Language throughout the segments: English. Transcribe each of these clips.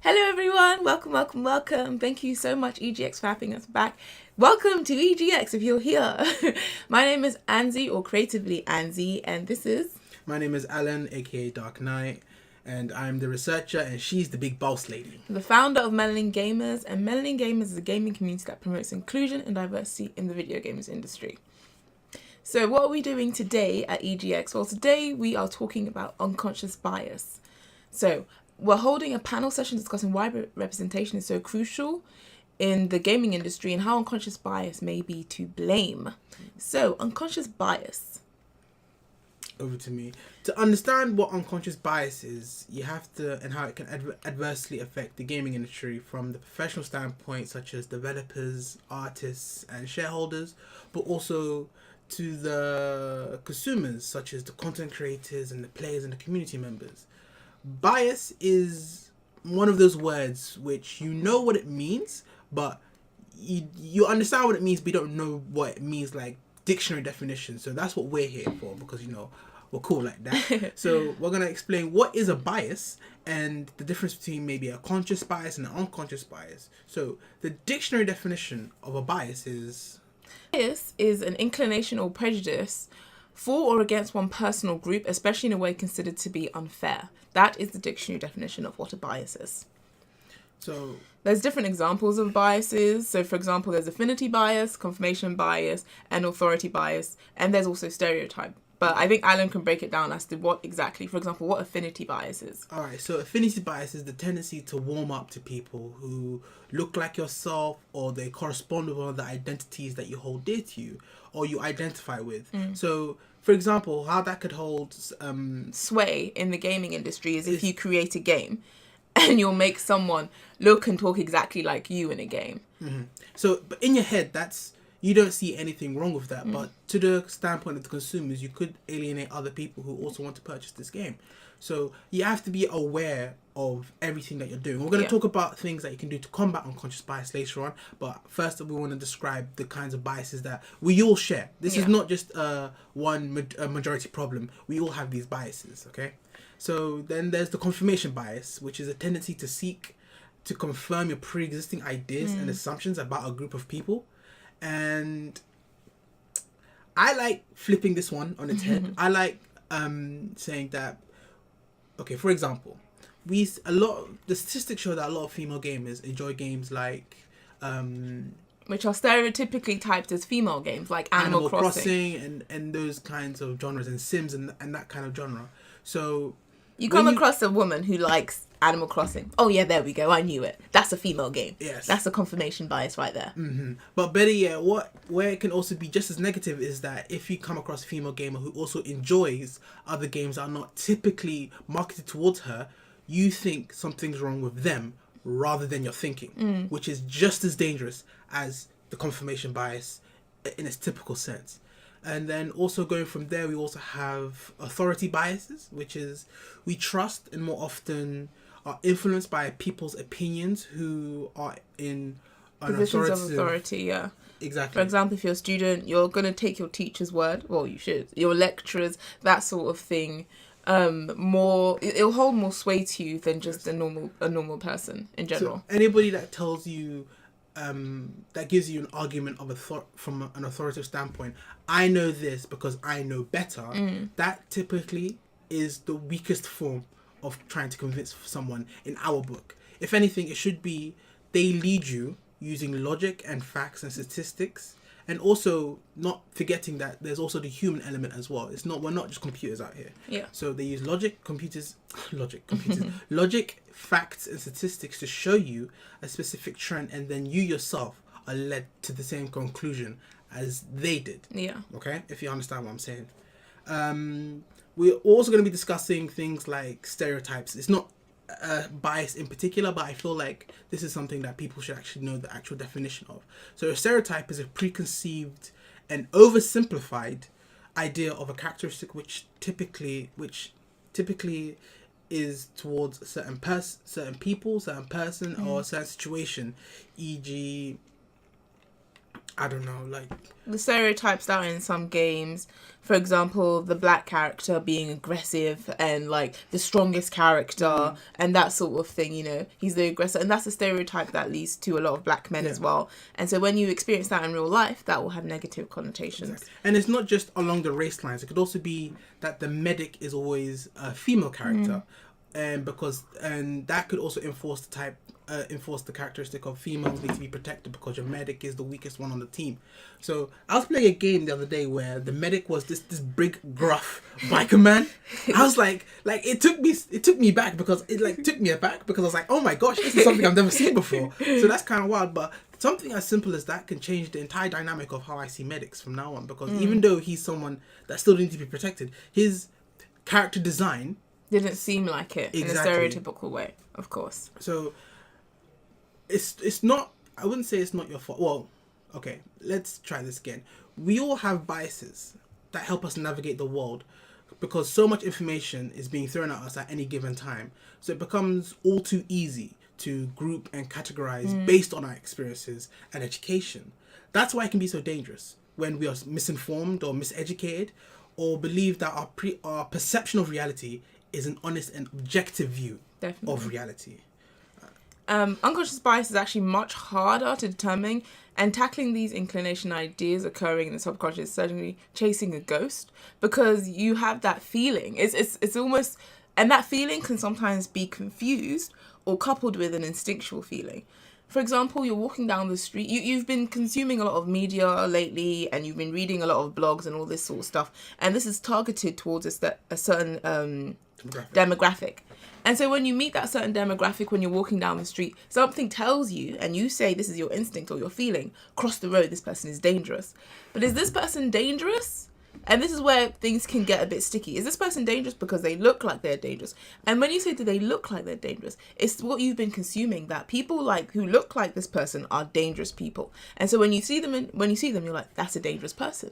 Hello everyone, welcome. Thank you so much EGX for having us back. Welcome to EGX if you're here. My name is Anzi, or creatively Anzi, and this is... My name is Alan, aka Dark Knight, and I'm the researcher and she's the big boss lady. The founder of Melanin Gamers, and Melanin Gamers is a gaming community that promotes inclusion and diversity in the video games industry. So what are we doing today at EGX? Well, today we are talking about unconscious bias. So we're holding a panel session discussing why representation is so crucial in the gaming industry and how unconscious bias may be to blame. So, unconscious bias. Over to me. To understand what unconscious bias is, you have to, and how it can adversely affect the gaming industry from the professional standpoint, such as developers, artists, and shareholders, but also to the consumers, such as the content creators and the players and the community members. Bias is one of those words which you know what it means, but you understand what it means, but you don't know what it means, like dictionary definition. So that's what we're here for, because we're cool like that. So we're gonna explain what is a bias and the difference between maybe a conscious bias and an unconscious bias. So the dictionary definition of a bias is... Bias is an inclination or prejudice for or against one person or group, especially in a way considered to be unfair. That is the dictionary definition of what a bias is. So there's different examples of biases. So for example, there's affinity bias, confirmation bias, and authority bias. And there's also stereotype. But I think Alan can break it down as to what exactly, for example, what affinity bias is. All right, so affinity bias is the tendency to warm up to people who look like yourself, or they correspond with one of the identities that you hold dear to you or you identify with. So, for example, how that could hold sway in the gaming industry is if you create a game and you'll make someone look and talk exactly like you in a game. So, but in your head, you don't see anything wrong with that. But to the standpoint of the consumers, you could alienate other people who also want to purchase this game. So you have to be aware of everything that you're doing. We're going to talk about things that you can do to combat unconscious bias later on. But first, we want to describe the kinds of biases that we all share. This is not just a majority problem. We all have these biases, okay? So then there's the confirmation bias, which is a tendency to seek to confirm your pre-existing ideas and assumptions about a group of people. And I like flipping this one on its head. I like saying that, okay, for example, the statistics show that a lot of female gamers enjoy games like which are stereotypically typed as female games, like Animal Crossing and those kinds of genres, and Sims and that kind of genre. So you come across a woman who likes Animal Crossing. Oh yeah, there we go. I knew it. That's a female game. Yes. That's a confirmation bias right there. But better yet, where it can also be just as negative is that if you come across a female gamer who also enjoys other games that are not typically marketed towards her, you think something's wrong with them rather than your thinking, which is just as dangerous as the confirmation bias in its typical sense. And then also going from there, we also have authority biases, which is we trust and more often are influenced by people's opinions who are in positions of authority, yeah. Exactly. For example, if you're a student, you're going to take your teacher's word. Well, you should. Your lecturers, that sort of thing. It'll hold more sway to you than just a normal person in general. So anybody that tells you, that gives you an argument from an authoritative standpoint, I know this because I know better, that typically is the weakest form of trying to convince someone in our book. If anything, it should be they lead you using logic and facts and statistics, and also not forgetting that there's also the human element as well. We're not just computers out here. Yeah. So they use logic, facts and statistics to show you a specific trend, and then you yourself are led to the same conclusion as they did. Yeah. Okay? If you understand what I'm saying. We're also going to be discussing things like stereotypes. It's not bias in particular, but I feel like this is something that people should actually know the actual definition of. So a stereotype is a preconceived and oversimplified idea of a characteristic which typically is towards a certain people, certain person, or a certain situation. E.g., I don't know, like the stereotypes that are in some games. For example, the black character being aggressive and like the strongest character and that sort of thing, you know, he's the aggressor, and that's a stereotype that leads to a lot of black men as well. And so when you experience that in real life, that will have negative connotations. Exactly. And it's not just along the race lines. It could also be that the medic is always a female character, and that could also enforce the characteristic of females need to be protected because your medic is the weakest one on the team. So I was playing a game the other day where the medic was this big gruff biker man. I was like it took me back because it took me aback because I was like, oh my gosh, this is something I've never seen before. So that's kind of wild, but something as simple as that can change the entire dynamic of how I see medics from now on, because even though he's someone that still needs to be protected, his character design didn't seem like it in a stereotypical way, of course. So it's not, I wouldn't say it's not your fault. Well, okay, let's try this again. We all have biases that help us navigate the world because so much information is being thrown at us at any given time. So it becomes all too easy to group and categorize based on our experiences and education. That's why it can be so dangerous when we are misinformed or miseducated, or believe that our perception of reality is an honest and objective view of reality. Unconscious bias is actually much harder to determine, and tackling these inclination ideas occurring in the subconscious is certainly chasing a ghost, because you have that feeling. It's almost, and that feeling can sometimes be confused or coupled with an instinctual feeling. For example, you're walking down the street, you've been consuming a lot of media lately, and you've been reading a lot of blogs and all this sort of stuff, and this is targeted towards a certain demographic. And so when you meet that certain demographic, when you're walking down the street, something tells you, and you say this is your instinct or your feeling, cross the road, this person is dangerous. But is this person dangerous? And this is where things can get a bit sticky. Is this person dangerous because they look like they're dangerous? And when you say do they look like they're dangerous, it's what you've been consuming, that people like who look like this person are dangerous people. And so when you see them, you're like, that's a dangerous person.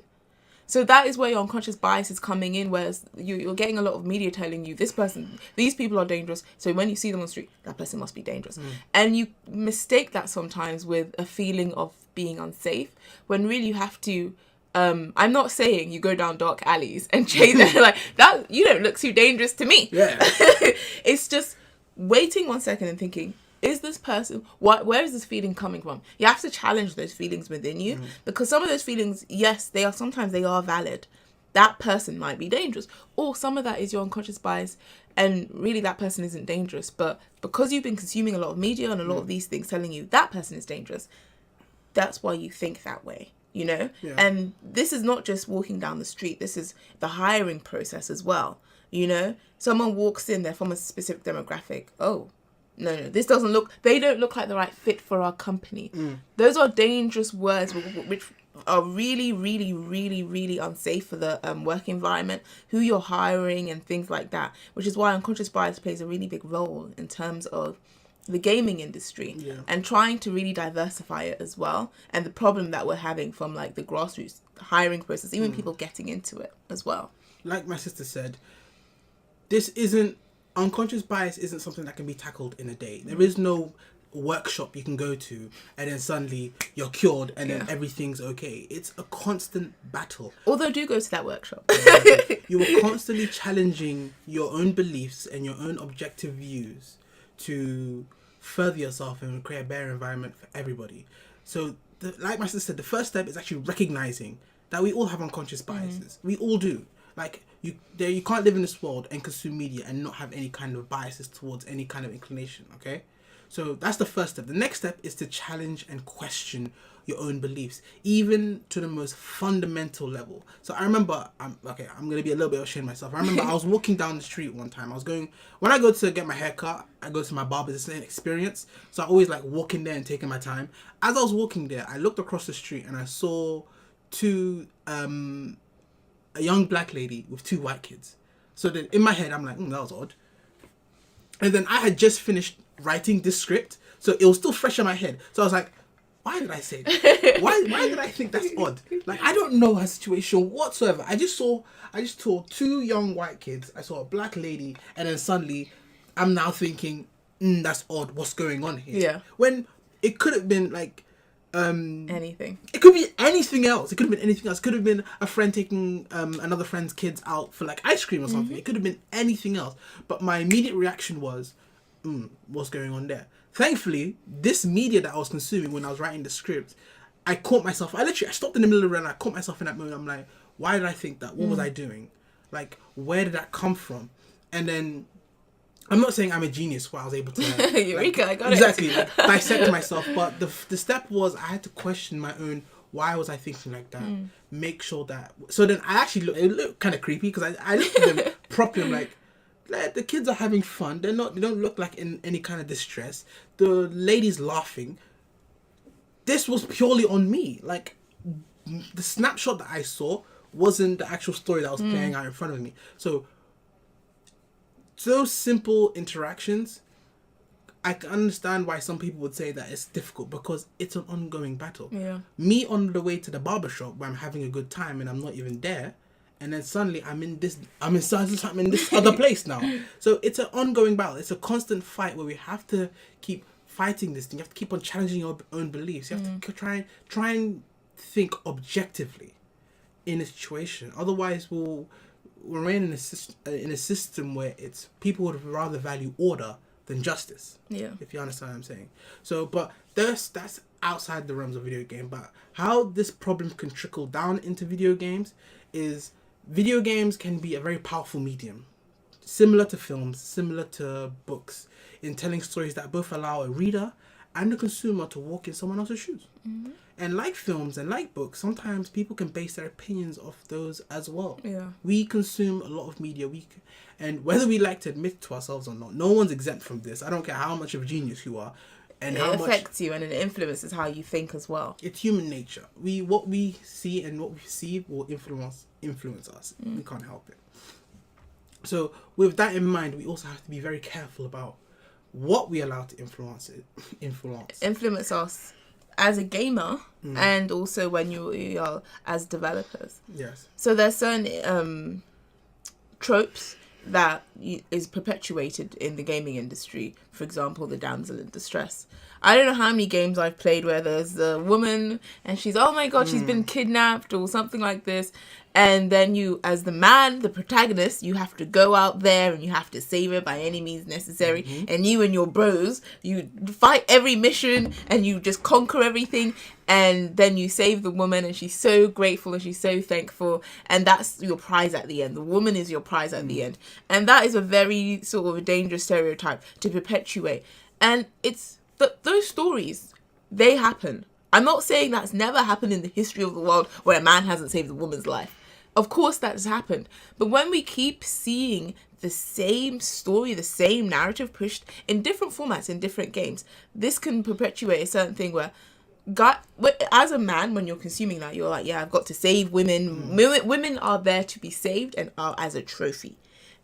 So that is where your unconscious bias is coming in, whereas you're getting a lot of media telling you these people are dangerous. So when you see them on the street, that person must be dangerous. And you mistake that sometimes with a feeling of being unsafe, when really you have to, I'm not saying you go down dark alleys and chase like that. You don't look too dangerous to me. Yeah. It's just waiting 1 second and thinking, is this person, where is this feeling coming from? You have to challenge those feelings within you, because some of those feelings, yes, sometimes they are valid. That person might be dangerous, or some of that is your unconscious bias, and really that person isn't dangerous, but because you've been consuming a lot of media and a lot of these things telling you that person is dangerous, that's why you think that way, you know? Yeah. And this is not just walking down the street, this is the hiring process as well, you know? Someone walks in, they're from a specific demographic, no, they don't look like the right fit for our company. Those are dangerous words which are really, really, really, really unsafe for the work environment, who you're hiring and things like that, which is why unconscious bias plays a really big role in terms of the gaming industry and trying to really diversify it as well. And the problem that we're having from like the grassroots hiring process, even people getting into it as well. Like my sister said, unconscious bias isn't something that can be tackled in a day. There is no workshop you can go to and then suddenly you're cured and then everything's okay. It's a constant battle. Although do go to that workshop. You are constantly challenging your own beliefs and your own objective views to further yourself and create a better environment for everybody. So like my sister said, the first step is actually recognizing that we all have unconscious biases. We all do. Like, you can't live in this world and consume media and not have any kind of biases towards any kind of inclination, okay? So that's the first step. The next step is to challenge and question your own beliefs, even to the most fundamental level. So I remember, I'm going to be a little bit ashamed of myself. I remember I was walking down the street one time. When I go to get my hair cut, I go to my barber. It's an experience. So I always like walking there and taking my time. As I was walking there, I looked across the street and I saw a young black lady with 2 white kids. So then in my head, I'm like, that was odd. And then I had just finished writing this script, so it was still fresh in my head. So I was like, why did I say that? Why did I think that's odd? Like, I don't know her situation whatsoever. I just saw 2 young white kids. I saw a black lady, and then suddenly I'm now thinking, that's odd. What's going on here? Yeah. When it could have been like Anything. It could be anything else. It could have been anything else. It could have been a friend taking another friend's kids out for like ice cream or something. It could have been anything else. But my immediate reaction was, what's going on there? Thankfully, this media that I was consuming when I was writing the script, I caught myself. I stopped in the middle of it and I caught myself in that moment. I'm like, why did I think that? What was I doing? Like, where did that come from? And then, I'm not saying I'm a genius where I was able to Eureka, I got exactly like, dissect myself, but the step was I had to question my own, why was I thinking like that? Make sure that, so then I actually it looked kind of creepy because I looked at them properly. I'm like the kids are having fun. They don't look like in any kind of distress. The lady's laughing. This was purely on me. Like, the snapshot that I saw wasn't the actual story that was playing out in front of me. So those simple interactions, I can understand why some people would say that it's difficult because it's an ongoing battle. Yeah. Me on the way to the barbershop where I'm having a good time and I'm not even there, and then suddenly I'm in this other place now. So it's an ongoing battle. It's a constant fight where we have to keep fighting this thing. You have to keep on challenging your own beliefs. You have to try and think objectively in a situation. Otherwise, we'll remain in a system where it's people would rather value order than justice. Yeah. If you understand what I'm saying. So, but that's outside the realms of video game. But how this problem can trickle down into video games is video games can be a very powerful medium, similar to films, similar to books, in telling stories that both allow a reader and the consumer to walk in someone else's shoes. And like films and like books, sometimes people can base their opinions off those as well. Yeah. We consume a lot of media. And whether we like to admit to ourselves or not, no one's exempt from this. I don't care how much of a genius you are. And it affects you and it influences how you think as well. It's human nature. What we see and what we see will influence us. We can't help it. So with that in mind, we also have to be very careful about what we allow to influence us as a gamer and also when you are as developers. Yes. So there's certain tropes that is perpetuated in the gaming industry. For example, the damsel in distress. I don't know how many games I've played where there's a woman and she's, oh my god, she's been kidnapped or something like this. And then you, as the man, the protagonist, you have to go out there and you have to save her by any means necessary. And you and your bros, you fight every mission and you just conquer everything. And then you save the woman and she's so grateful and she's so thankful. And that's your prize at the end. The woman is your prize at the end. And that is a very sort of a dangerous stereotype to perpetuate. And it's those stories, they happen. I'm not saying that's never happened in the history of the world where a man hasn't saved a woman's life. Of course that's happened. But when we keep seeing the same story, the same narrative pushed in different formats, in different games, this can perpetuate a certain thing where as a man, when you're consuming that, you're like, yeah, I've got to save women. Women are there to be saved and are as a trophy.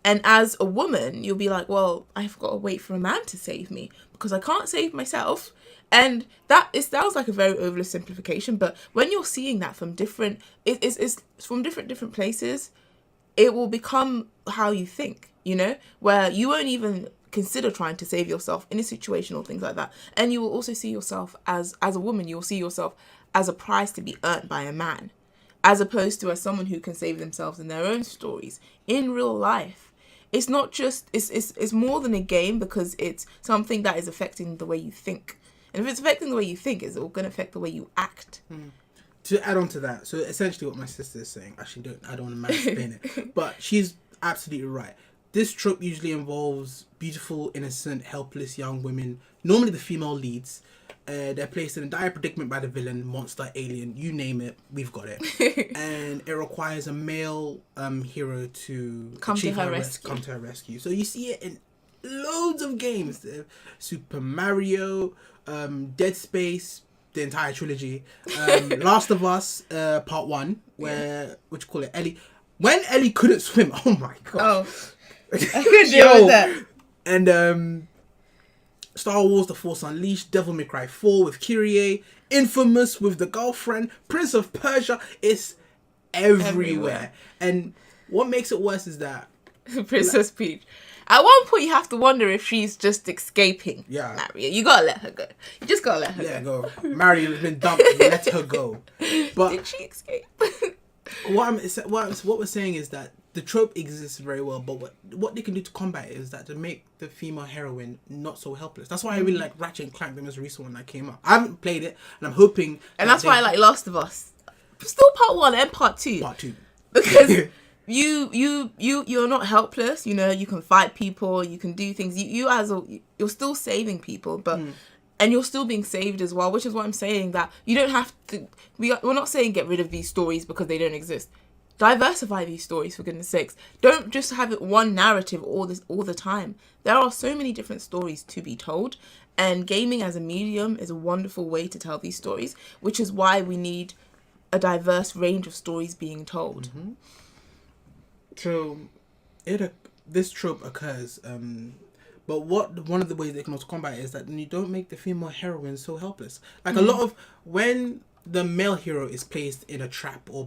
And as a woman, you'll be like, well, I've got to wait for a man to save me because I can't save myself. And that sounds like a very oversimplification, but when you're seeing that from different, it's from different places, it will become how you think, where you won't even consider trying to save yourself in a situation or things like that. And you will also see yourself as a woman, you'll see yourself as a prize to be earned by a man, as opposed to as someone who can save themselves in their own stories in real life. It's not just, it's more than a game because it's something that is affecting the way you think. And if it's affecting the way you think, it's all going to affect the way you act. To add on to that, so essentially what my sister is saying, actually I don't want to mansplain it, but she's absolutely right. This trope usually involves beautiful, innocent, helpless young women, normally the female leads. They're placed in a dire predicament by the villain, monster, alien, you name it, we've got it. And it requires a male hero to come to her rescue. So you see it in loads of games. Super Mario, Dead Space, the entire trilogy, Last of Us Part 1, which call it Ellie. When Ellie couldn't swim, oh my god. Oh, I could deal with that. And Star Wars The Force Unleashed, Devil May Cry 4 with Kyrie, Infamous with the girlfriend, Prince of Persia, it's everywhere. And what makes it worse is that Princess Peach. At one point, you have to wonder if she's just escaping. Yeah. Maria, you gotta let her go. You just gotta let her go. Mario has been dumped. Let her go. But did she escape? what we're saying is that the trope exists very well, but what they can do to combat it is that to make the female heroine not so helpless. That's why I really like Ratchet and Clank, the most recent one that came out. I haven't played it, and I'm hoping. And that's why I like Last of Us. Still part 1 and part 2. Part 2. Because you're not helpless. You know, you can fight people. You can do things. You're still saving people, but. And you're still being saved as well, which is what I'm saying, that you don't have to... We're not saying get rid of these stories because they don't exist. Diversify these stories, for goodness sakes. Don't just have it one narrative all the time. There are so many different stories to be told, and gaming as a medium is a wonderful way to tell these stories, which is why we need a diverse range of stories being told. Mm-hmm. So, this trope occurs... But one of the ways they can also combat it is that you don't make the female heroine so helpless. Like a lot of when the male hero is placed in a trap or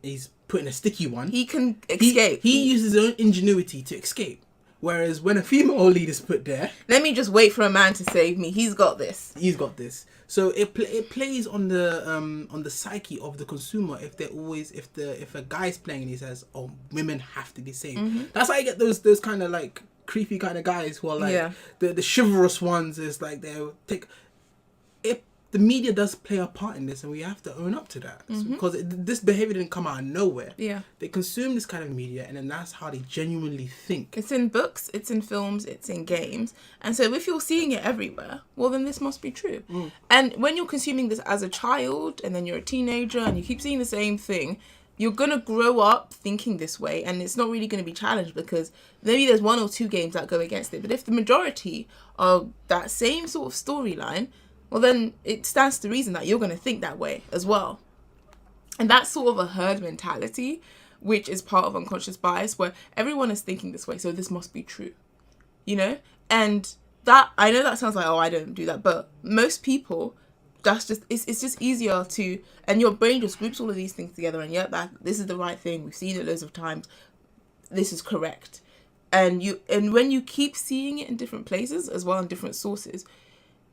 he's put in a sticky one, he can escape. He uses his own ingenuity to escape. Whereas when a female lead is put there, let me just wait for a man to save me. He's got this. So it plays on the psyche of the consumer. If a guy's playing and he says, "Oh, women have to be saved," that's why I get those kind of like creepy kind of guys who are like the chivalrous ones. Is like if the media does play a part in this, and we have to own up to that because this behavior didn't come out of nowhere. Yeah, they consume this kind of media, and then that's how they genuinely think. It's in books, it's in films, it's in games, and so if you're seeing it everywhere, well then this must be true. And when you're consuming this as a child, and then you're a teenager, and you keep seeing the same thing, you're going to grow up thinking this way, and it's not really going to be challenged because maybe there's 1 or 2 games that go against it. But if the majority are that same sort of storyline, well, then it stands to reason that you're going to think that way as well. And that's sort of a herd mentality, which is part of unconscious bias, where everyone is thinking this way, so this must be true, you know? And that, I know that sounds like, oh, I don't do that, but most people... it's just easier to, and your brain just groups all of these things together, and this is the right thing, we've seen it loads of times, this is correct, and when you keep seeing it in different places as well, in different sources,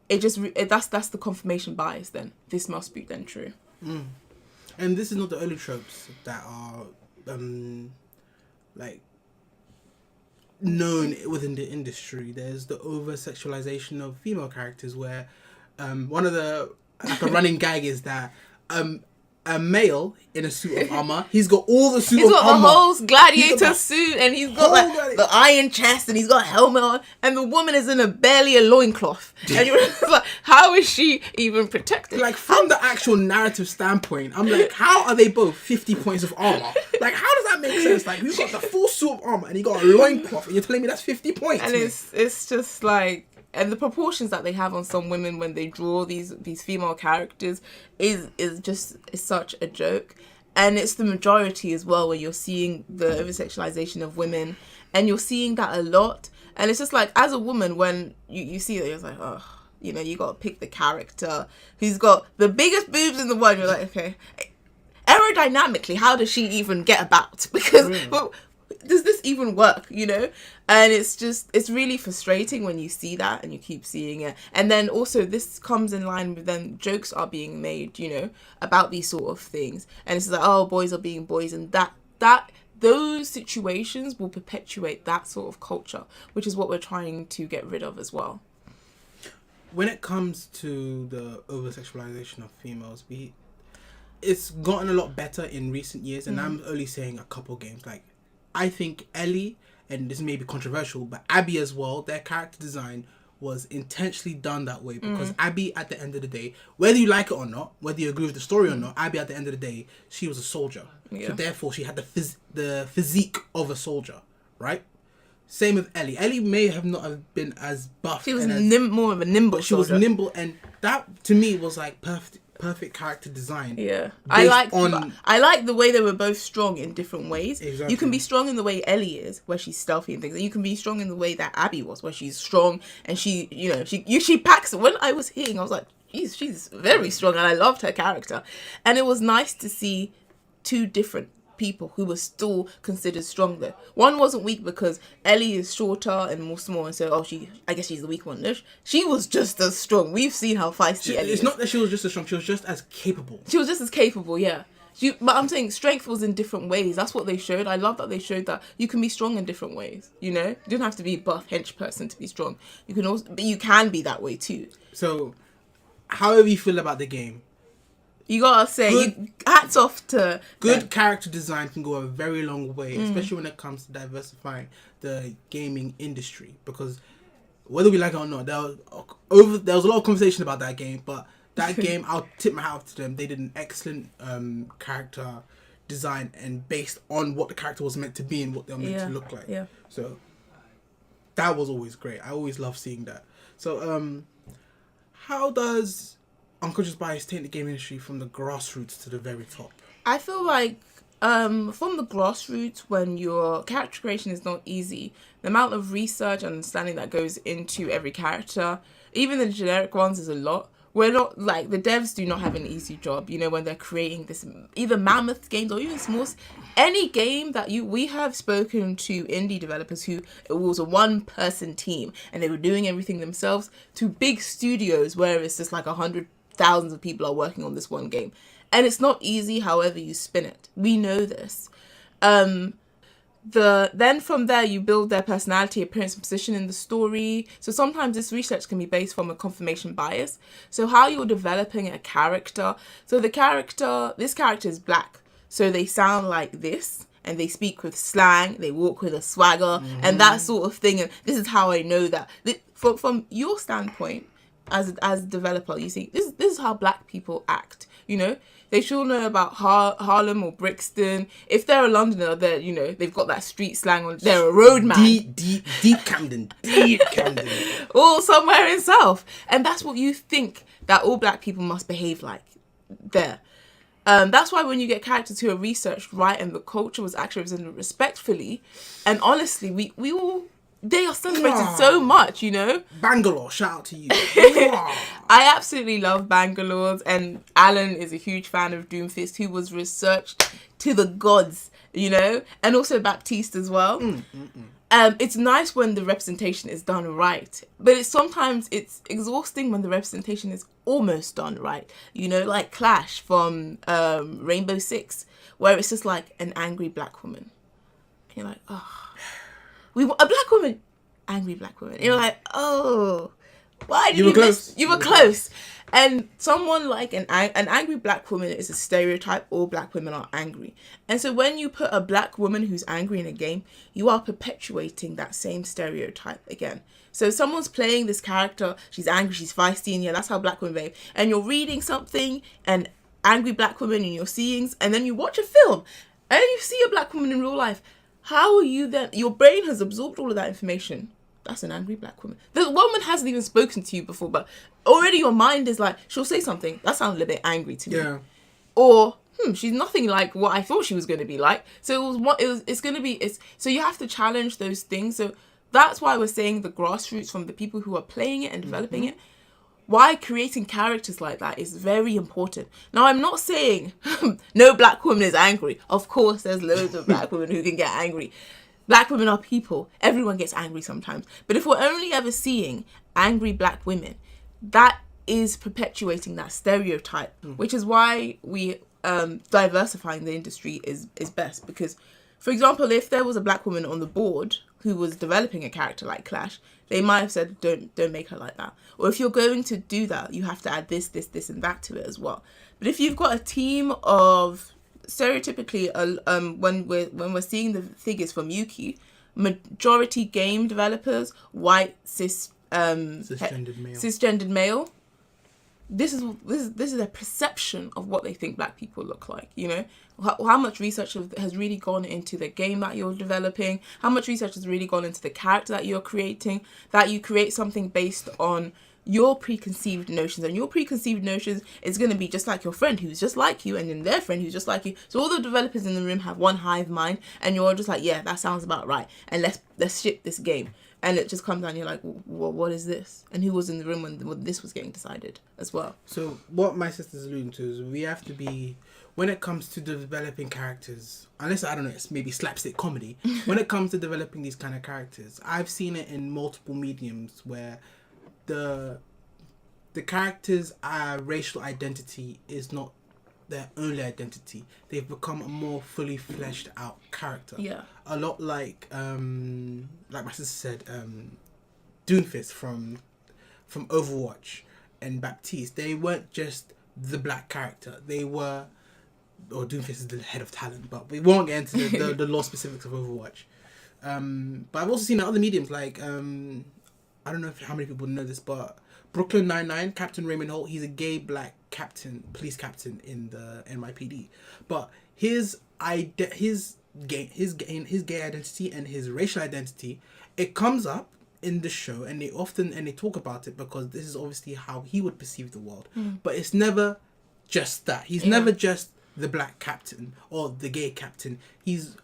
that's the confirmation bias. Then this must be then true. And this is not the only tropes that are like known within the industry. There's the over sexualization of female characters, where one of the a running gag is that a male in a suit of armor, he's got all the suit of armor. He's got the whole gladiator suit, and he's got like the iron chest, and he's got a helmet on, and the woman is in barely a loincloth. And you're like, how is she even protected? Like, from the actual narrative standpoint, I'm like, how are they both 50 points of armor? Like, how does that make sense? Like, you've got the full suit of armor, and you got a loincloth, and you're telling me that's 50 points. And it's just like... And the proportions that they have on some women when they draw these female characters is such a joke. And it's the majority as well, where you're seeing the over-sexualization of women, and you're seeing that a lot. And it's just like, as a woman, when you see that, you're like, oh, you know, you got to pick the character who's got the biggest boobs in the world. You're like, okay, aerodynamically, how does she even get about? Because... Well, does this even work, you know? And it's really frustrating when you see that and you keep seeing it. And then also this comes in line with then jokes are being made, you know, about these sort of things. And it's like, oh, boys are being boys, and that those situations will perpetuate that sort of culture, which is what we're trying to get rid of as well. When it comes to the over-sexualization of females, it's gotten a lot better in recent years, and I'm only saying a couple games. Like, I think Ellie, and this may be controversial, but Abby as well, their character design was intentionally done that way, because Abby, at the end of the day, whether you like it or not, whether you agree with the story or not, Abby, at the end of the day, she was a soldier. Yeah. So therefore, she had the physique of a soldier, right? Same with Ellie. Ellie may have not have been as buff. She was more of a nimble soldier. She was nimble, and that, to me, was like perfect character design. Yeah, I like the way they were both strong in different ways. Exactly. You can be strong in the way Ellie is, where she's stealthy and things, and you can be strong in the way that Abby was, where she's strong and she packs. When I was hearing, I was like, she's very strong, and I loved her character. And it was nice to see two different people who were still considered stronger. One wasn't weak because Ellie is shorter and more small, and so I guess she's the weak one. No, she was just as strong. We've seen how feisty Ellie is. It's not that she was just as strong; she was just as capable. She was just as capable, yeah. But I'm saying strength was in different ways. That's what they showed. I love that they showed that you can be strong in different ways. You know, you don't have to be a buff hench person to be strong. You can also, but you can be that way too. So, however you feel about the game, you gotta say, hats off to good character design can go a very long way, especially when it comes to diversifying the gaming industry. Because whether we like it or not, there was a lot of conversation about that game, but that game, I'll tip my hat off to them. They did an excellent character design, and based on what the character was meant to be and what they were meant to look like. Yeah. So that was always great. I always love seeing that. So how does unconscious bias taint the gaming industry from the grassroots to the very top? I feel like from the grassroots, when your character creation is not easy, the amount of research and understanding that goes into every character, even the generic ones, is a lot. We're not, like, the devs do not have an easy job, you know, when they're creating this, either mammoth games or even small, any game that we have spoken to indie developers who, it was a one-person team and they were doing everything themselves, to big studios where it's just like 100,000 of people are working on this one game. And it's not easy, however you spin it. We know this. Then from there you build their personality, appearance, and position in the story. So sometimes this research can be based from a confirmation bias. So how you're developing a character. So this character is black. So they sound like this, and they speak with slang, they walk with a swagger, and that sort of thing. And this is how I know that. From your standpoint, as a developer, you see, this is how black people act, you know? They should know about Harlem or Brixton. If they're a Londoner, they're, you know, they've got that street slang on. They're a roadman. Deep Camden. Deep Camden. Or somewhere in South. And that's what you think that all black people must behave like there. That's why when you get characters who are researched right and the culture was actually represented respectfully, and honestly, we all... They are celebrated so much, you know? Bangalore, shout out to you. I absolutely love Bangalore, and Alan is a huge fan of Doomfist, who was researched to the gods, you know? And also Baptiste as well. It's nice when the representation is done right, but sometimes it's exhausting when the representation is almost done right. You know, like Clash from Rainbow Six, where it's just like an angry black woman. And you're like, oh... a black woman, angry black woman. You're like, oh, why did you close? You were close. And someone like an angry black woman is a stereotype. All black women are angry. And so when you put a black woman who's angry in a game, you are perpetuating that same stereotype again. So someone's playing this character, she's angry, she's feisty, and yeah, that's how black women behave. And you're reading something, an angry black woman in your seeings, and then you watch a film, and you see a black woman in real life. How are you then? Your brain has absorbed all of that information. That's an angry black woman. The woman hasn't even spoken to you before, but already your mind is like, she'll say something. That sounds a little bit angry to me. Yeah. Or, she's nothing like what I thought she was going to be like. So so you have to challenge those things. So that's why we're saying the grassroots, from the people who are playing it and developing it. Why creating characters like that is very important. Now, I'm not saying no black woman is angry. Of course, there's loads of black women who can get angry. Black women are people. Everyone gets angry sometimes. But if we're only ever seeing angry black women, that is perpetuating that stereotype, which is why we diversifying the industry is best. Because, for example, if there was a black woman on the board who was developing a character like Clash, they might have said, don't make her like that. Or if you're going to do that, you have to add this, and that to it as well. But if you've got a team of, stereotypically, when we're seeing the figures from Yuki, majority game developers, white, cisgendered male, this is a perception of what they think black people look like, you know? How much research has really gone into the game that you're developing, how much research has really gone into the character that you're creating, that you create something based on your preconceived notions, and your preconceived notions is going to be just like your friend who's just like you, and then their friend who's just like you. So all the developers in the room have one hive mind, and you're just like, yeah, that sounds about right, and let's ship this game. And it just comes down, you're like, well, what is this? And who was in the room when this was getting decided as well? So what my sister's alluding to is we have to be, when it comes to developing characters, unless, I don't know, it's maybe slapstick comedy, when it comes to developing these kind of characters, I've seen it in multiple mediums where the character's racial identity is not their only identity. They've become a more fully fleshed out character. Yeah. A lot like my sister said, Doomfist from Overwatch and Baptiste. They weren't just the black character. They were, or Doomfist is the head of talent, but we won't get into the law specifics of Overwatch. But I've also seen other mediums like I don't know how many people know this, but Brooklyn Nine-Nine, Captain Raymond Holt, he's a gay black police captain in the NYPD. But his gay identity and his racial identity, it comes up in the show, and they talk about it because this is obviously how he would perceive the world. But it's never just that. He's never just the black captain or the gay captain. He's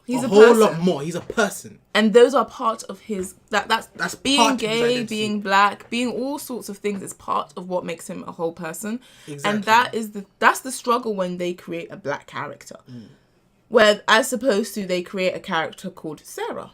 a whole lot more. He's a person, and those are part of his that's being gay, being black, being all sorts of things. Is part of what makes him a whole person. Exactly. And that's the struggle when they create a black character, where as opposed to they create a character called Sarah.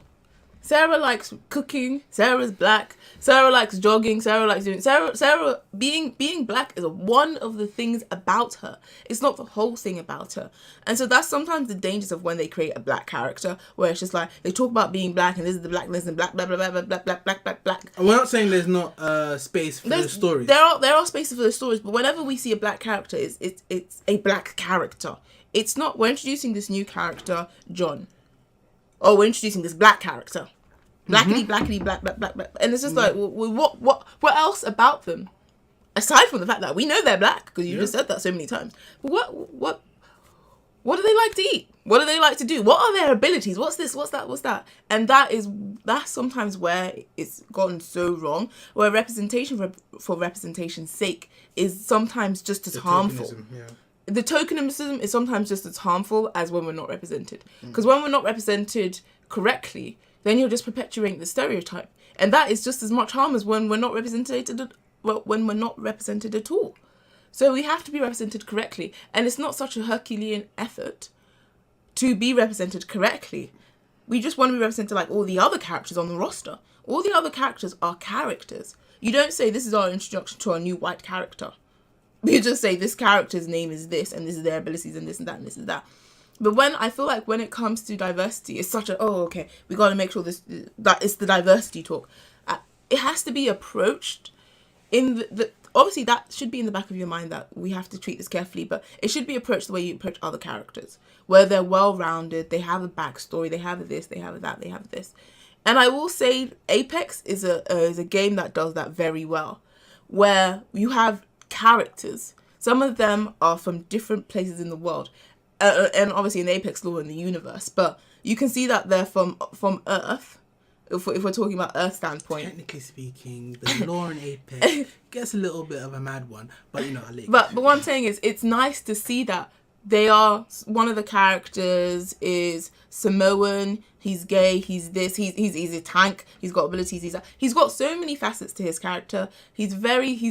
Sarah likes cooking. Sarah's black. Sarah likes jogging. Sarah likes doing. Sarah being black is one of the things about her. It's not the whole thing about her. And so that's sometimes the dangers of when they create a black character, where it's just like they talk about being black and this is the blackness and black blah blah blah blah blah blah black black black. And we're not saying there's not space for those stories. There are spaces for those stories, but whenever we see a black character, it's a black character. It's not, we're introducing this new character, John. Oh, we're introducing this black character. Blackity, blackity, black, black, black, black. And it's just like, well, what else about them? Aside from the fact that we know they're black, because you just said that so many times. But what do they like to eat? What do they like to do? What are their abilities? What's this? What's that? What's that? And that's sometimes where it's gotten so wrong, where representation for representation's sake is sometimes just as harmful. The tokenism is sometimes just as harmful as when we're not represented. Because when we're not represented correctly, then you're just perpetuating the stereotype. And that is just as much harm as when we're not represented at all. So we have to be represented correctly. And it's not such a Herculean effort to be represented correctly. We just want to be represented like all the other characters on the roster. All the other characters are characters. You don't say, this is our introduction to our new white character. You just say, this character's name is this, and this is their abilities, and this and that, and this and that. But I feel like when it comes to diversity, it's such a, we got to make sure that it's the diversity talk. It has to be approached in obviously that should be in the back of your mind that we have to treat this carefully, but it should be approached the way you approach other characters, where they're well-rounded, they have a backstory, they have this, they have that, they have this. And I will say Apex is a game that does that very well, where you have characters. Some of them are from different places in the world. And obviously in the Apex lore in the universe, but you can see that they're from Earth. If we're talking about Earth standpoint, technically speaking, the lore in Apex gets a little bit of a mad one, but I'll let you but what I'm saying is, it's nice to see that they are. One of the characters is Samoan. He's gay. He's this. He's a tank. He's got abilities. He's got so many facets to his character. He's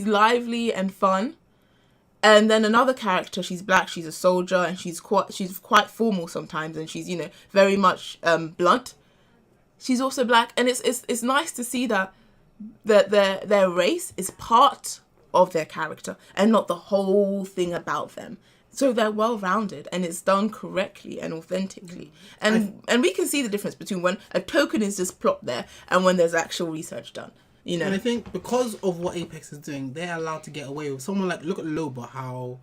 lively and fun. And then another character, she's black, she's a soldier, and she's quite formal sometimes, and she's, very much blunt. She's also black, and it's nice to see that their race is part of their character and not the whole thing about them. So they're well-rounded, and it's done correctly and authentically. And we can see the difference between when a token is just plopped there and when there's actual research done. And I think because of what Apex is doing, they're allowed to get away with someone like, look at Loba, how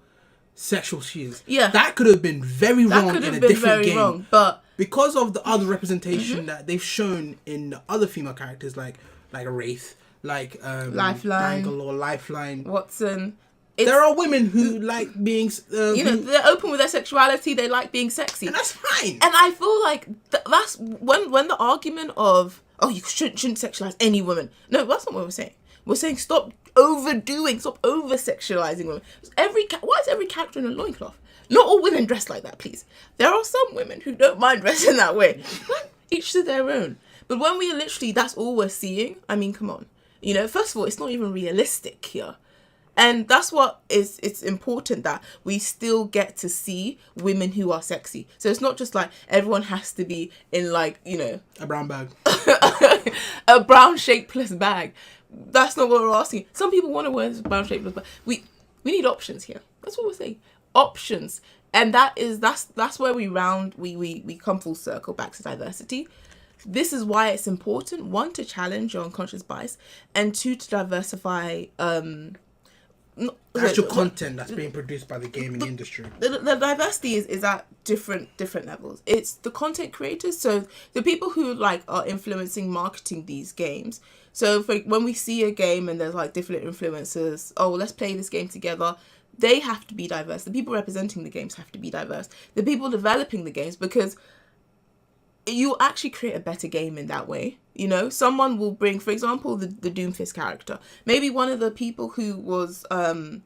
sexual she is. Yeah. That could have been very wrong in a different game. Wrong, but because of the other representation that they've shown in the other female characters like Wraith, like Lifeline, Bangalore, Lifeline, Watson. There are women who like being... they're open with their sexuality, they like being sexy. And that's fine. And I feel like that's when the argument of, you shouldn't sexualize any woman. No, that's not what we're saying. We're saying stop over-sexualizing women. Why is every character in a loincloth? Not all women dress like that, please. There are some women who don't mind dressing that way. Each to their own. But when we literally, that's all we're seeing. I mean, come on. You know, first of all, it's not even realistic here. And that's what it's important that we still get to see women who are sexy. So it's not just like everyone has to be in like, you know, a brown bag. a brown shapeless bag. That's not what we're asking. Some people want to wear this brown shapeless bag. We need options here. That's what we're saying. Options. And that's where we come full circle back to diversity. This is why it's important, one, to challenge your unconscious bias, and two, to diversify actual content that's being produced by the gaming industry. The diversity is at different levels. It's the content creators, so the people who like are influencing marketing these games. So when we see a game and there's like different influencers, oh, let's play this game together, they have to be diverse. The people representing the games have to be diverse. The people developing the games, because you actually create a better game in that way. You know, someone will bring, for example, the Doomfist character. Maybe one of the people who was on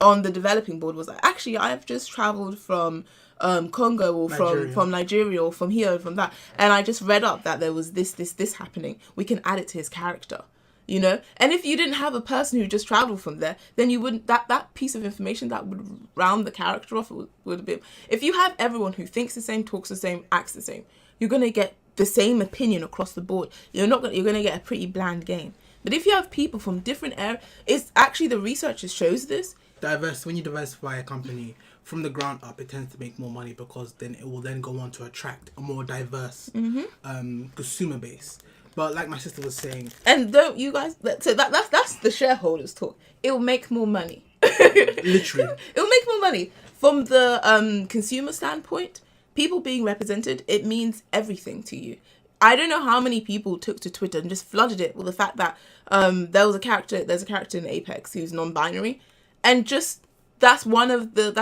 the developing board was like, actually, I've just traveled from Congo or from Nigeria or from here or from that, and I just read up that there was this happening. We can add it to his character. You know, and if you didn't have a person who just traveled from there, then you wouldn't, that piece of information that would round the character off would be. If you have everyone who thinks the same, talks the same, acts the same, you're going to get the same opinion across the board. You're going to get a pretty bland game. But if you have people from different areas, it's actually, the research shows this. When you diversify a company from the ground up, it tends to make more money, because then it will then go on to attract a more diverse consumer base. But like my sister was saying, and don't you guys? So that's the shareholders talk. It'll make more money. Literally, it'll make more money from the consumer standpoint. People being represented, it means everything to you. I don't know how many people took to Twitter and just flooded it with the fact that there's a character in Apex who's non-binary, and just that's one of the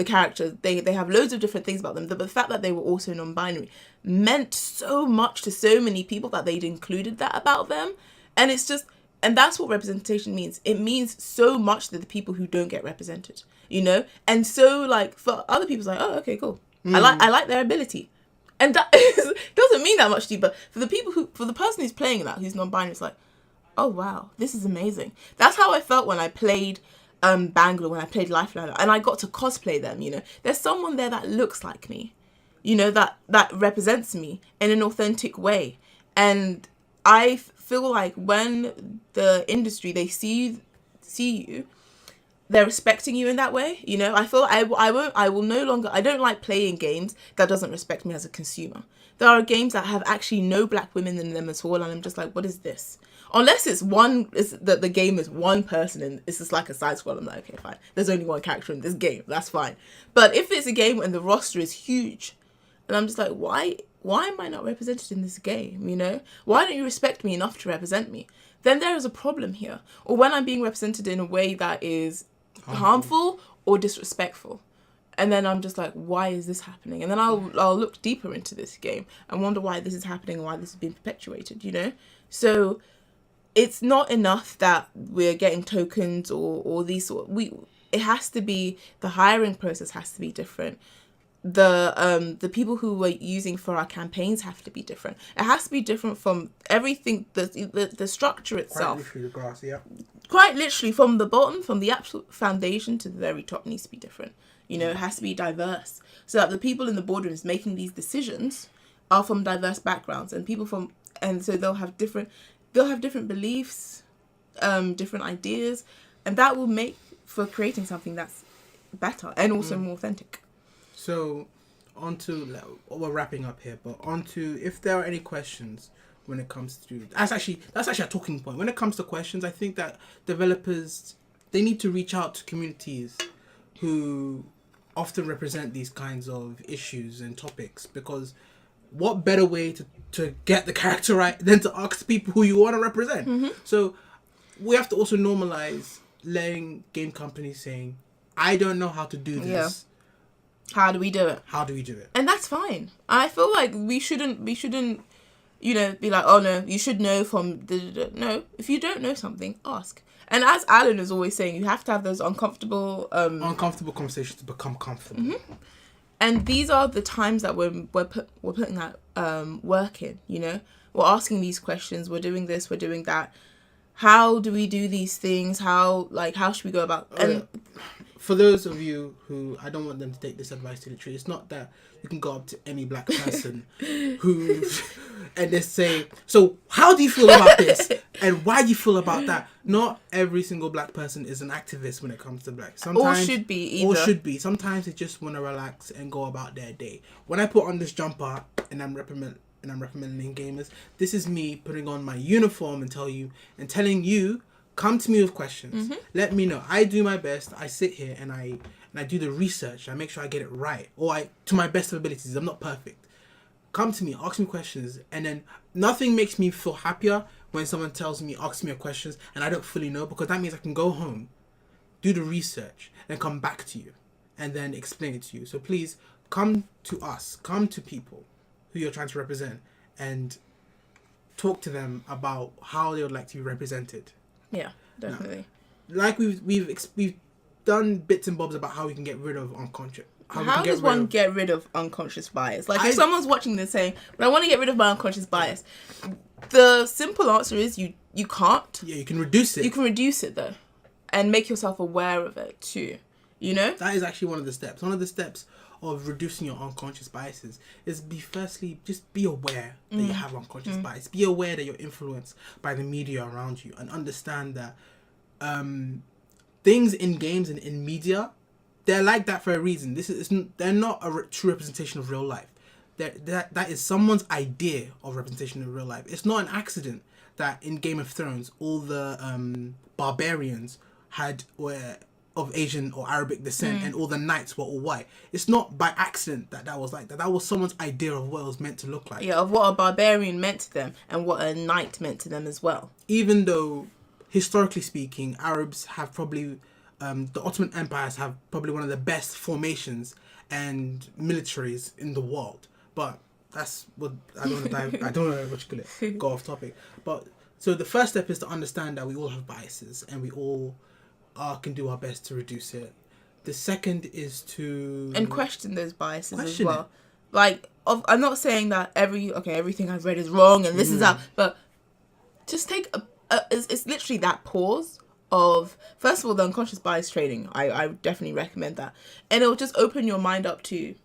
characters. They have loads of different things about them. The fact that they were also non-binary meant so much to so many people that they'd included that about them. And it's just, and that's what representation means. It means so much to the people who don't get represented, you know? And so like for other people, it's like, oh, okay, cool. I like their ability. And that doesn't mean that much to you, but for the person who's playing that, who's non-binary, it's like, oh wow, this is amazing. That's how I felt when I played Bangalore, when I played Lifeline, and I got to cosplay them. You know, there's someone there that looks like me, you know, that represents me in an authentic way. And I feel like when the industry, they see you, they're respecting you in that way. You know, I feel I will no longer, I don't like playing games that doesn't respect me as a consumer. There are games that have actually no black women in them at all, and I'm just like, what is this? Unless it's the game is one person and it's just like a side scroll, I'm like, okay, fine. There's only one character in this game, that's fine. But if it's a game and the roster is huge, and I'm just like, why am I not represented in this game, you know? Why don't you respect me enough to represent me? Then there is a problem here. Or when I'm being represented in a way that is harmful or disrespectful. And then I'm just like, why is this happening? And then I'll look deeper into this game and wonder why this is happening and why this is being perpetuated, you know? So it's not enough that we're getting tokens or these it has to be, the hiring process has to be different. The people who we're using for our campaigns have to be different. It has to be different from everything, the structure itself. Quite literally the grass, yeah. Quite literally from the bottom, from the absolute foundation to the very top needs to be different. You know, it has to be diverse. So that the people in the boardrooms making these decisions are from diverse backgrounds, and so they'll have different beliefs, different ideas, and that will make for creating something that's better and also more authentic. So, we're wrapping up here, but onto if there are any questions when it comes to that's actually a talking point. When it comes to questions, I think that developers, they need to reach out to communities who often represent these kinds of issues and topics, because what better way to get the character right than to ask people who you want to represent? Mm-hmm. So we have to also normalize letting game companies saying, I don't know how to do this. Yeah. How do we do it? And that's fine. I feel like we shouldn't, you know, be like, oh no, you should know from no. If you don't know something, ask. And as Alan is always saying, you have to have those uncomfortable conversations to become comfortable. Mm-hmm. And these are the times that we're putting that work in, you know? We're asking these questions, we're doing this, we're doing that. How do we do these things? How should we go about... And for those of you who, I don't want them to take this advice to the tree, it's not that you can go up to any black person who and just say, so how do you feel about this? And why do you feel about that? Not every single black person is an activist when it comes to black. Sometimes, or should be either. Sometimes they just want to relax and go about their day. When I put on this jumper and I'm recommending gamers, this is me putting on my uniform and telling you, come to me with questions. Mm-hmm. Let me know. I do my best. I sit here and I do the research. I make sure I get it right, to my best of abilities. I'm not perfect. Come to me, ask me questions, and then nothing makes me feel happier when someone tells me, ask me questions, and I don't fully know, because that means I can go home, do the research, and come back to you, and then explain it to you. So please come to us, come to people who you're trying to represent, and talk to them about how they would like to be represented. Yeah, definitely. Now, like we've done bits and bobs about how we can get rid of unconscious. How does one get rid of unconscious bias? Like, if someone's watching this saying, "But I want to get rid of my unconscious bias," the simple answer is you can't. Yeah, you can reduce it. You can reduce it though, and make yourself aware of it too. You know, that is actually one of the steps. One of the steps of reducing your unconscious biases is just be aware that you have unconscious bias. Be aware that you're influenced by the media around you, and understand that things in games and in media, they're like that for a reason. They're not a true representation of real life. That is someone's idea of representation of real life. It's not an accident that in Game of Thrones all the barbarians were of Asian or Arabic descent, and all the knights were all white. It's not by accident that was like that. That was someone's idea of what it was meant to look like. Yeah, of what a barbarian meant to them and what a knight meant to them as well. Even though, historically speaking, Arabs have probably, the Ottoman empires have probably one of the best formations and militaries in the world. But that's what I don't want to I don't know what you call it. Go off topic. But so the first step is to understand that we all have biases, and we all can do our best to reduce it. The second is to... And question those biases as well. Like, I'm not saying that everything I've read is wrong and this is out, but just take it's literally that pause of, first of all, the unconscious bias training. I definitely recommend that. And it'll just open your mind up to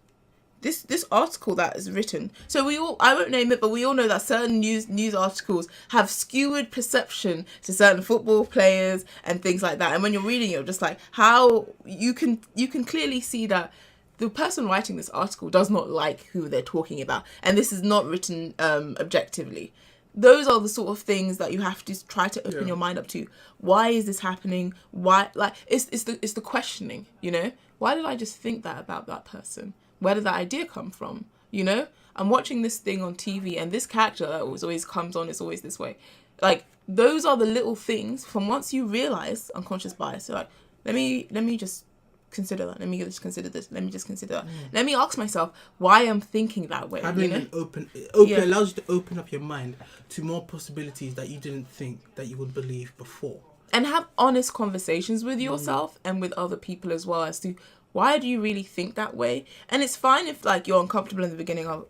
this article that is written. So I won't name it, but we all know that certain news articles have skewed perception to certain football players and things like that. And when you're reading it, you're just like, how you can clearly see that the person writing this article does not like who they're talking about, and this is not written objectively. Those are the sort of things that you have to try to open your mind up to. Why is this happening? Why? Like, it's the questioning, you know? Why did I just think that about that person? Where did that idea come from? You know, I'm watching this thing on TV, and this character that always comes on is always this way. Like, those are the little things from once you realize unconscious bias. You're like, let me just consider that. Let me just consider this. Let me just consider that. Let me ask myself why I'm thinking that way. Having an open allows you to open up your mind to more possibilities that you didn't think that you would believe before. And have honest conversations with yourself and with other people as well as to, why do you really think that way? And it's fine if, like, you're uncomfortable in the beginning of,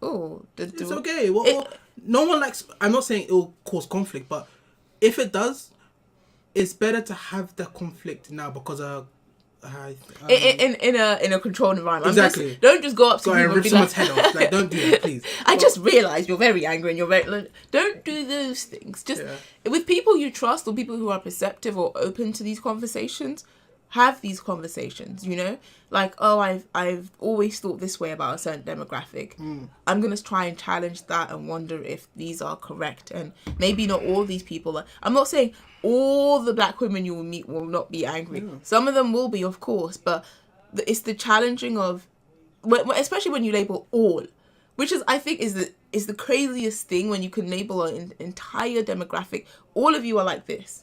it's okay. No one likes... I'm not saying it will cause conflict, but if it does, it's better to have the conflict now, because in a controlled environment. Exactly. Don't just go up to people and rip be someone's head off. Like, don't do that, please. I just realised you're very angry and you're very... Like, don't do those things. Just with people you trust, or people who are perceptive or open to these conversations, have these conversations, you know? Like, I've always thought this way about a certain demographic. I'm going to try and challenge that and wonder if these are correct. And maybe not all these people are... I'm not saying all the black women you will meet will not be angry. Some of them will be, of course, but it's the challenging of... Especially when you label all, which is, I think, is the craziest thing, when you can label an entire demographic. All of you are like this.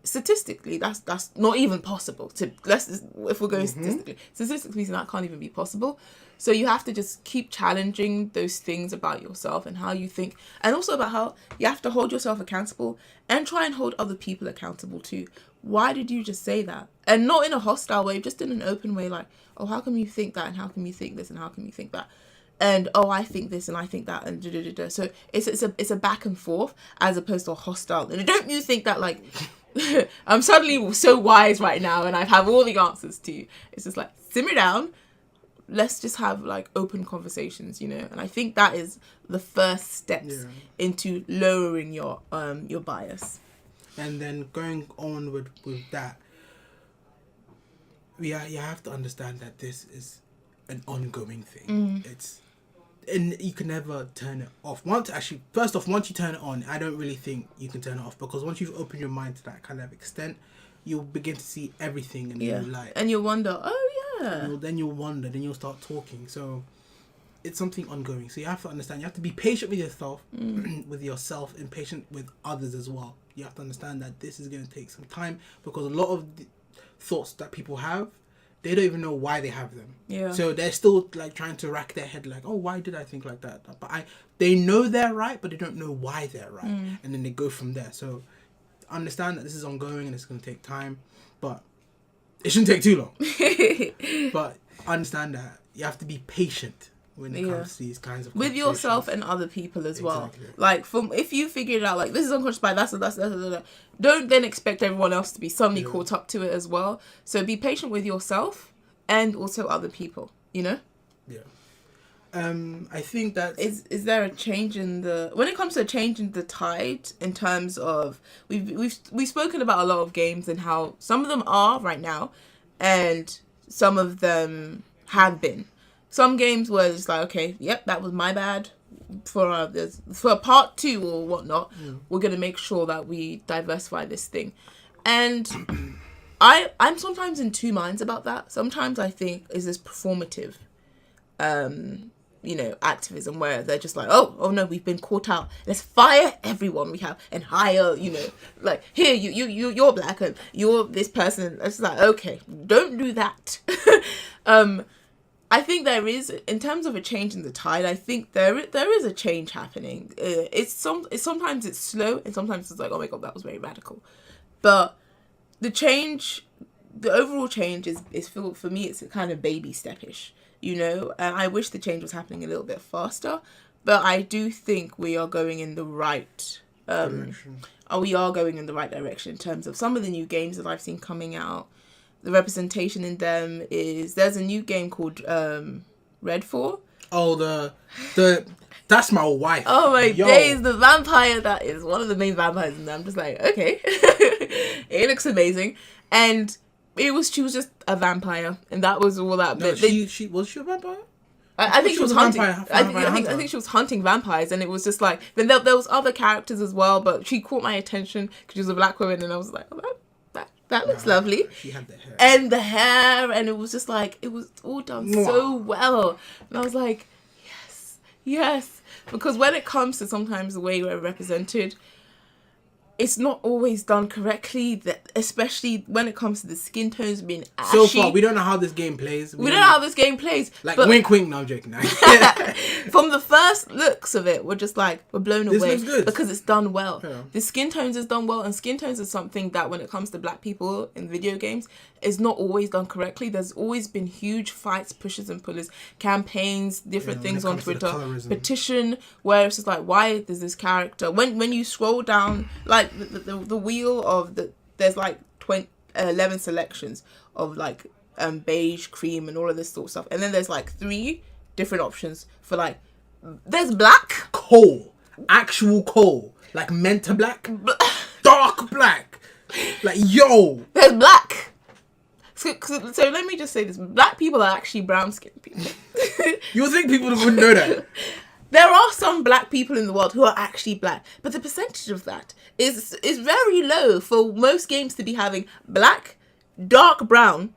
Statistically, that's not even possible. If we're going statistically, that can't even be possible. So you have to just keep challenging those things about yourself and how you think, and also about how you have to hold yourself accountable and try and hold other people accountable too. Why did you just say that? And not in a hostile way, just in an open way, like, oh, how come you think that, and how come you think this, and how come you think that? And oh, I think this and I think that, and da-da-da-da. So it's a back and forth as opposed to a hostile. And don't you think that, like, I'm suddenly so wise right now and I have all the answers to you. It's just like, simmer down. Let's just have like open conversations, you know. And I think that is the first steps into lowering your bias. And then going on with that, you have to understand that this is an ongoing thing. And you can never turn it off. First off, once you turn it on, I don't really think you can turn it off, because once you've opened your mind to that kind of extent, you'll begin to see everything in a new light. And you'll wonder, oh yeah. Then you'll wonder, then you'll start talking. So it's something ongoing. So you have to understand, you have to be patient with yourself, and patient with others as well. You have to understand that this is going to take some time, because a lot of the thoughts that people have, they don't even know why they have them. Yeah. So they're still like trying to rack their head, like, oh, why did I think like that? But they know they're right, but they don't know why they're right. And then they go from there. So understand that this is ongoing and it's going to take time, but it shouldn't take too long. But understand that you have to be patient when it comes to these kinds of with yourself and other people as well. Like, if you figure it out, like, this is unconscious bias, that's, don't then expect everyone else to be suddenly caught up to it as well. So be patient with yourself and also other people, you know? Yeah. I think that is there a change in when it comes to a change in the tide, in terms of we've spoken about a lot of games and how some of them are right now and some of them have been. Some games where it's like, okay, yep, that was my bad. For part 2 or whatnot, we're gonna make sure that we diversify this thing. And I'm sometimes in two minds about that. Sometimes I think, is this performative activism, where they're just like, oh no, we've been caught out, let's fire everyone we have and hire, like, here, you're black and you're this person. It's like, okay, don't do that. I think there is, in terms of a change in the tide, I think there is a change happening. Sometimes it's slow, and sometimes it's like, oh my god, that was very radical. But the overall change is for me, it's kind of baby step-ish, and I wish the change was happening a little bit faster, but I do think we are going in the right direction. We are going in the right direction in terms of some of the new games that I've seen coming out. The representation in them there's a new game called Redfall. Oh, the that's my wife. Oh my days, the vampire that is one of the main vampires in there. I'm just like, okay. It looks amazing. And she was just a vampire, and that was all that. No, she was she a vampire? I think she was hunting. I think she was hunting vampires, and it was just like, then there was other characters as well, but she caught my attention because she was a black woman, and I was like, oh, that looks lovely. She had the hair. And it was just like, it was all done so well. And I was like, yes. Because when it comes to sometimes the way we're represented, it's not always done correctly, especially when it comes to the skin tones being ashy. So far, we don't know how this game plays. We don't know how this game plays. Like, wink, wink. No, I'm joking. From the first looks of it, we're just like, we're blown away. This looks good. Because it's done well. Yeah. The skin tones is done well, and skin tones is something that, when it comes to black people in video games, is not always done correctly. There's always been huge fights, pushes and pullers, campaigns, different things on Twitter, petition, where it's just like, why does this character, when you scroll down, like, the wheel of there's like 11 selections of like beige, cream, and all of this sort of stuff, and then there's like 3 different options for, like, there's black, coal, actual coal, like Menta black, dark black, like, yo, there's black. So let me just say this: black people are actually brown skinned people. You would think people wouldn't know that. There are some black people in the world who are actually black, but the percentage of that is very low for most games to be having black, dark brown,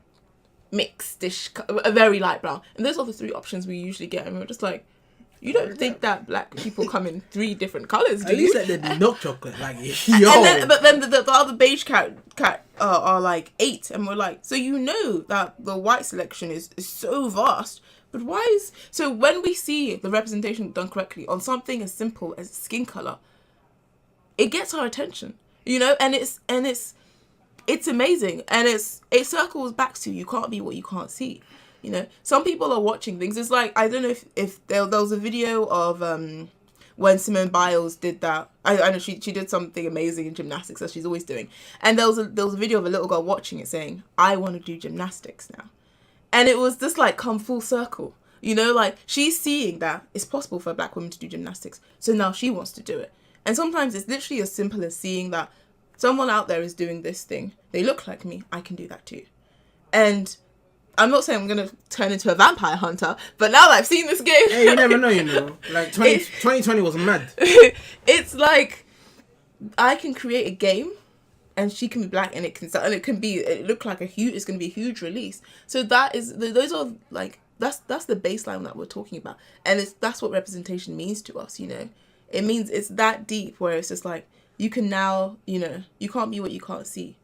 mixed-ish, a very light brown. And those are the 3 options we usually get, and we're just like, you don't think that black people come in 3 different colours, do you? At least like the milk chocolate, like, yo. But then the other beige cat are like 8, and we're like, so that the white selection is so vast, But why is... So when we see the representation done correctly on something as simple as skin color, it gets our attention, you know, and it's amazing, and it circles back to you can't be what you can't see, you know. Some people are watching things. It's like, I don't know if there was a video of when Simone Biles did that. I know she did something amazing in gymnastics, as she's always doing, and there was a video of a little girl watching it saying, I want to do gymnastics now. And it was just like come full circle, you know, like she's seeing that it's possible for a black woman to do gymnastics, so now she wants to do it. And sometimes it's literally as simple as seeing that someone out there is doing this thing. They look like me. I can do that too. And I'm not saying I'm going to turn into a vampire hunter, but now that I've seen this game... Hey, you never know, you know. Like, 2020 was mad. It's like, I can create a game, and she can be black, and it look like it's going to be a huge release. So those are like, that's the baseline that we're talking about. And that's what representation means to us, you know. It means it's that deep where it's just like, you can now, you know, you can't be what you can't see.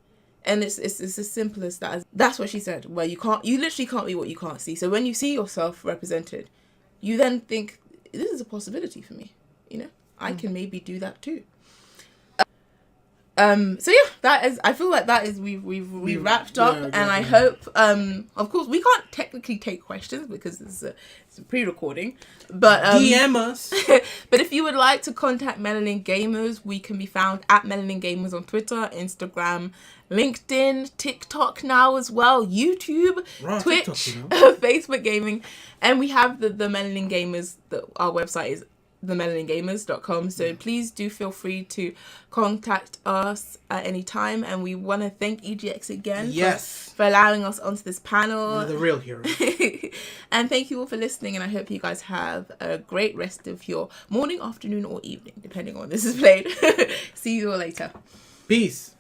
And it's as simple as that. That's what she said, where you literally can't be what you can't see. So when you see yourself represented, you then think, this is a possibility for me, you know, I can maybe do that too. So yeah, that is, I feel like that is, we've wrapped up, and I hope, of course, we can't technically take questions because it's a pre-recording, but DM us. But if you would like to contact Melanin Gamers, we can be found at Melanin Gamers on Twitter, Instagram, LinkedIn, TikTok now as well, YouTube, Twitch, TikTok, you know? Facebook Gaming, and we have the Melanin Gamers. Our website is themelaningamers.com, so please do feel free to contact us at any time, and we want to thank EGX again for allowing us onto this panel. You're the real hero. And thank you all for listening, and I hope you guys have a great rest of your morning, afternoon, or evening, depending on when this is played. See you all later. Peace.